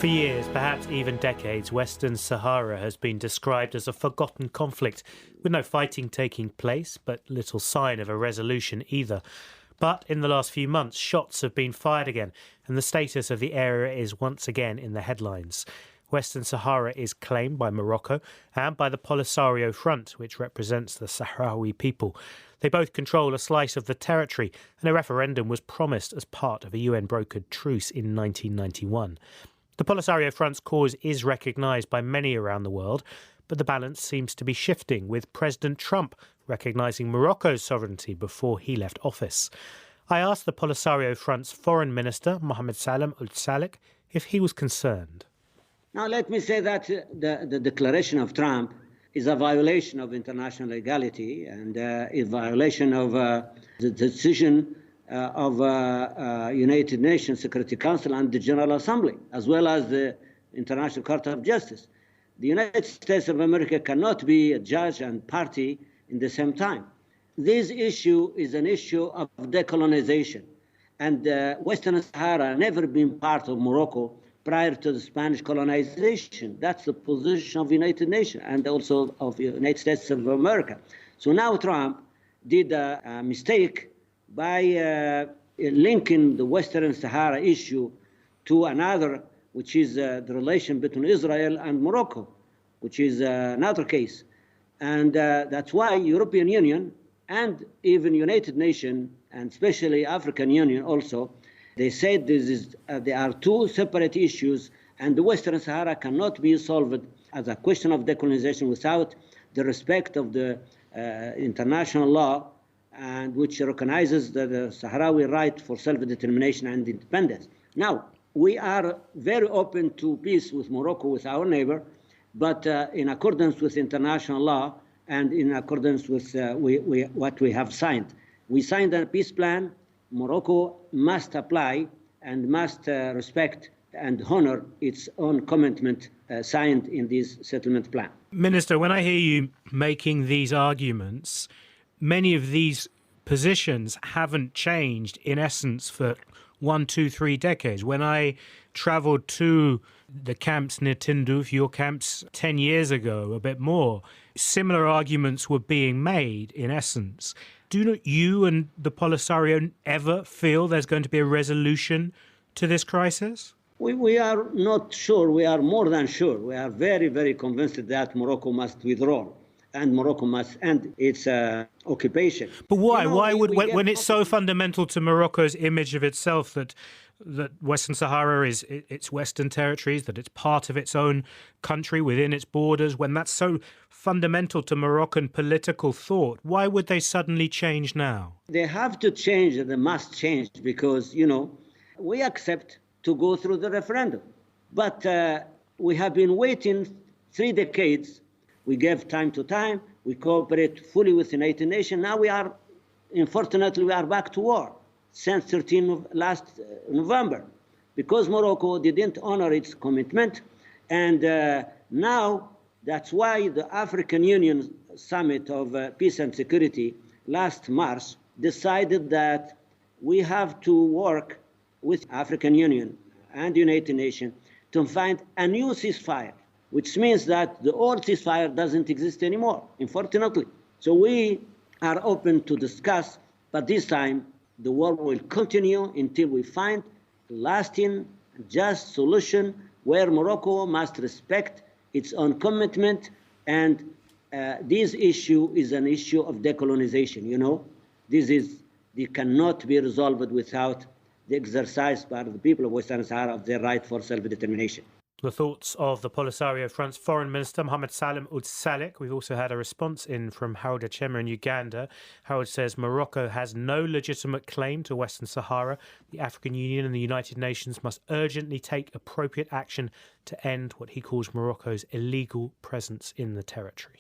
For years, perhaps even decades, Western Sahara has been described as a forgotten conflict, with no fighting taking place, but little sign of a resolution either. But in the last few months, shots have been fired again, and the status of the area is once again in the headlines. Western Sahara is claimed by Morocco and by the Polisario Front, which represents the Sahrawi people. They both control a slice of the territory, and a referendum was promised as part of a UN-brokered truce in 1991. The Polisario Front's cause is recognised by many around the world, but the balance seems to be shifting, with President Trump recognising Morocco's sovereignty before he left office. I asked the Polisario Front's Foreign Minister, Mohammed Salem Al-Salek, if he was concerned. Now, let me say that the declaration of Trump is a violation of international legality and a violation of the decision of United Nations Security Council and the General Assembly, as well as the International Court of Justice. The United States of America cannot be a judge and party in the same time. This issue is an issue of decolonization, and Western Sahara never been part of Morocco prior to the Spanish colonization. That's the position of the United Nations and also of the United States of America. So now Trump did a mistake by linking the Western Sahara issue to another, which is the relation between Israel and Morocco, which is another case. And that's why European Union and even United Nations, and especially African Union also, they said there are two separate issues, and the Western Sahara cannot be solved as a question of decolonization without the respect of the international law, and which recognizes the Sahrawi right for self-determination and independence. Now, we are very open to peace with Morocco, with our neighbor, but in accordance with international law and in accordance with what we have signed. We signed a peace plan. Morocco must apply and must respect and honor its own commitment signed in this settlement plan. Minister, when I hear you making these arguments, many of these positions haven't changed in essence for 1, 2, 3 decades. When I travelled to the camps near Tindouf, your camps 10 years ago, a bit more, similar arguments were being made in essence. Do you and the Polisario ever feel there's going to be a resolution to this crisis? We are not sure. We are more than sure. We are very, very convinced that Morocco must withdraw and Morocco must end its occupation. But why? Why would, when it's so fundamental to Morocco's image of itself that Western Sahara is its Western territories, that it's part of its own country within its borders, when that's so fundamental to Moroccan political thought, why would they suddenly change now? They have to change, they must change, because, we accept to go through the referendum. But we have been waiting 3 decades. We gave time to time. We cooperate fully with the United Nations. Now unfortunately, we are back to war since 13 of last November, because Morocco didn't honor its commitment. And now that's why the African Union Summit of Peace and Security last March decided that we have to work with African Union and the United Nations to find a new ceasefire, which means that the old ceasefire doesn't exist anymore, unfortunately. So we are open to discuss, but this time the war will continue until we find a lasting, just solution where Morocco must respect its own commitment. And this issue is an issue of decolonization, This cannot be resolved without the exercise by the people of Western Sahara of their right for self-determination. The thoughts of the Polisario Front's Foreign Minister, Mohammed Salem Al-Salek. We've also had a response in from Howard Achema in Uganda. Howard says Morocco has no legitimate claim to Western Sahara. The African Union and the United Nations must urgently take appropriate action to end what he calls Morocco's illegal presence in the territory.